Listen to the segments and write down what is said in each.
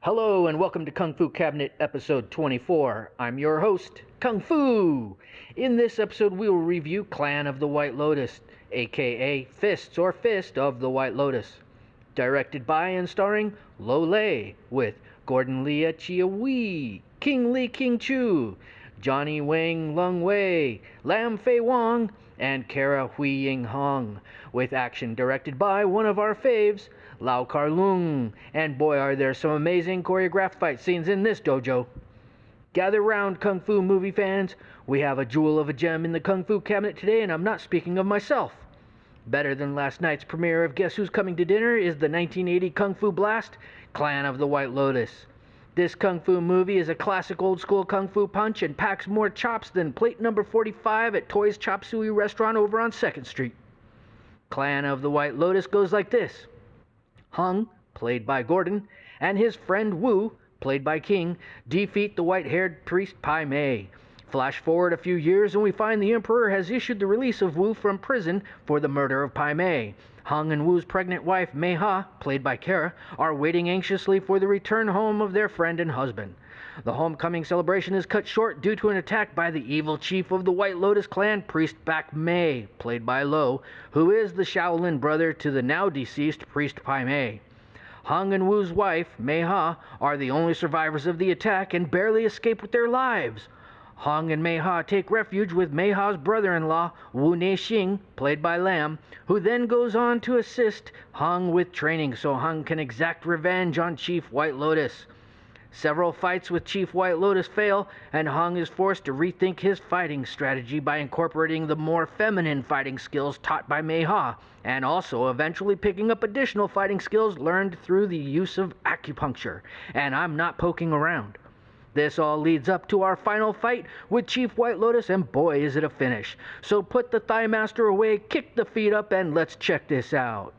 Hello and welcome to Kung Fu Cabinet episode 24. I'm your host, Kung Fu. In this episode, we will review Clan of the White Lotus, aka Fists or Fist of the White Lotus. Directed by and starring Lo Lei, with Gordon Lia Chia Wee, King Lee King Chu, Johnny Wang Lung Wei, Lam Fei Wong, and Kara Hui Ying Hong, with action directed by one of our faves, kar-leung, and boy are there some amazing choreographed fight scenes in this dojo. Gather round, Kung Fu movie fans. We have a jewel of a gem in the Kung Fu cabinet today, and I'm not speaking of myself. Better than last night's premiere of Guess Who's Coming to Dinner is the 1980 Kung Fu blast, Clan of the White Lotus. This Kung Fu movie is a classic old-school Kung Fu punch and packs more chops than plate number 45 at Toy's Chop Suey restaurant over on 2nd Street. Clan of the White Lotus goes like this. Hung, played by Gordon, and his friend Wu, played by King, defeat the white-haired priest Pai Mei. Flash forward a few years and we find the Emperor has issued the release of Wu from prison for the murder of Pai Mei. Hung and Wu's pregnant wife, Mei Ha, played by Kara, are waiting anxiously for the return home of their friend and husband. The homecoming celebration is cut short due to an attack by the evil chief of the White Lotus clan, Priest Bak Mei, played by Lo, who is the Shaolin brother to the now-deceased Priest Pai Mei. Hung and Wu's wife, Mei Ha, are the only survivors of the attack and barely escape with their lives. Hung and Mei Ha take refuge with Mei Ha's brother-in-law, Wu Neixing, played by Lam, who then goes on to assist Hung with training so Hung can exact revenge on Chief White Lotus. Several fights with Chief White Lotus fail, and Hung is forced to rethink his fighting strategy by incorporating the more feminine fighting skills taught by Mei Ha, and also eventually picking up additional fighting skills learned through the use of acupuncture. And I'm not poking around. This all leads up to our final fight with Chief White Lotus, and boy is it a finish. So put the Thigh Master away, kick the feet up, and let's check this out.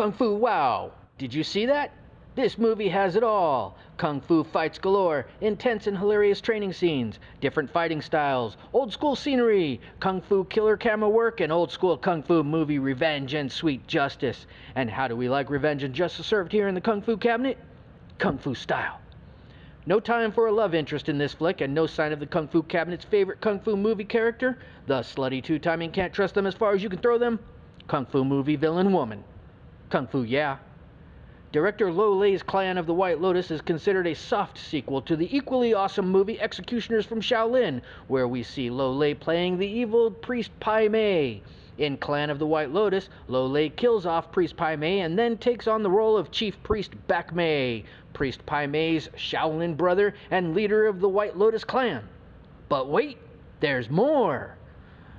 Kung Fu wow! Did you see that? This movie has it all. Kung Fu fights galore, intense and hilarious training scenes, different fighting styles, old school scenery, Kung Fu killer camera work, and old school Kung Fu movie revenge and sweet justice. And how do we like revenge and justice served here in the Kung Fu cabinet? Kung Fu style. No time for a love interest in this flick, and no sign of the Kung Fu cabinet's favorite Kung Fu movie character, the slutty two-timing can't trust them as far as you can throw them, Kung Fu movie villain woman. Kung Fu yeah. Director Lo Lei's Clan of the White Lotus is considered a soft sequel to the equally awesome movie Executioners from Shaolin, where we see Lo Lei playing the evil priest Pai Mei. In Clan of the White Lotus, Lo Lei kills off Priest Pai Mei and then takes on the role of Chief Priest Bac Mei, Priest Pai Mei's Shaolin brother and leader of the White Lotus clan. But wait, there's more!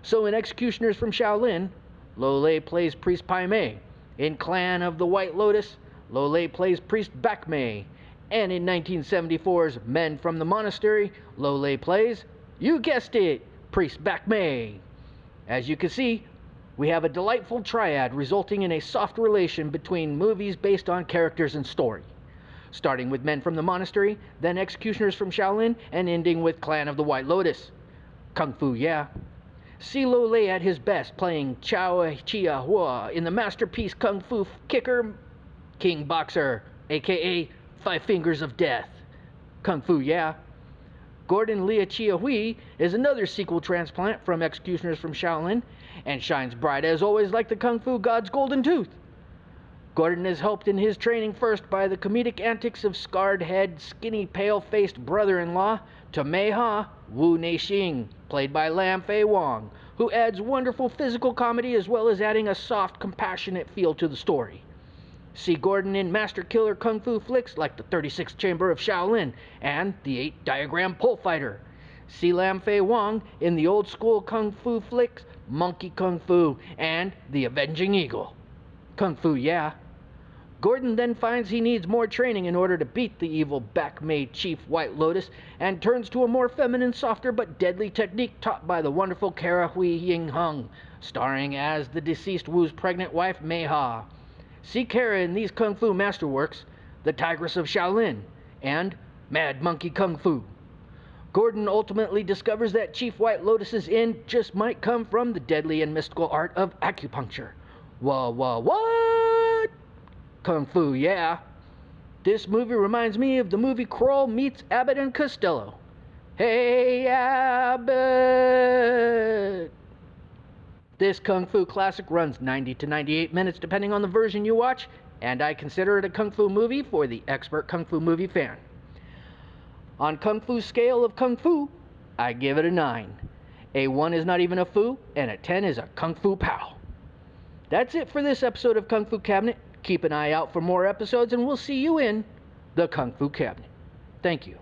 So in Executioners from Shaolin, Lo Lei plays Priest Pai Mei. In Clan of the White Lotus, Lo Lei plays Priest Bac Mei. And in 1974's Men from the Monastery, Lo Lei plays, you guessed it, Priest Bac Mei. As you can see, we have a delightful triad resulting in a soft relation between movies based on characters and story. Starting with Men from the Monastery, then Executioners from Shaolin, and ending with Clan of the White Lotus. Kung Fu yeah. See Lo Lei at his best playing Chao Chia Hua in the masterpiece Kung Fu Kicker King Boxer, aka Five Fingers of Death. Kung Fu yeah. Gordon Lia Chia Hui is another sequel transplant from Executioners from Shaolin, and shines bright as always like the Kung Fu God's golden tooth. Gordon is helped in his training first by the comedic antics of scarred-head, skinny, pale-faced brother-in-law to Mei Ha Wu Neixing, played by Lam Fei Wong, who adds wonderful physical comedy as well as adding a soft, compassionate feel to the story. See Gordon in master killer kung fu flicks like the 36th Chamber of Shaolin and the 8 Diagram Pole Fighter. See Lam Fei Wong in the old school kung fu flicks Monkey Kung Fu and The Avenging Eagle. Kung Fu yeah. Gordon then finds he needs more training in order to beat the evil Bac-Mei Chief White Lotus and turns to a more feminine, softer but deadly technique taught by the wonderful Kara Hui Ying Hung, starring as the deceased Wu's pregnant wife Mei Ha. See Kara in these Kung Fu masterworks, The Tigress of Shaolin and Mad Monkey Kung Fu. Gordon ultimately discovers that Chief White Lotus's end just might come from the deadly and mystical art of acupuncture. What? Kung Fu yeah. This movie reminds me of the movie Kroll meets Abbott and Costello. Hey Abbott! This Kung Fu classic runs 90 to 98 minutes depending on the version you watch, and I consider it a Kung Fu movie for the expert Kung Fu movie fan. On Kung Fu's scale of Kung Fu, I give it a 9. A 1 is not even a Fu, and a 10 is a Kung Fu Pow. That's it for this episode of Kung Fu Cabinet. Keep an eye out for more episodes, and we'll see you in the Kung Fu Cabinet. Thank you.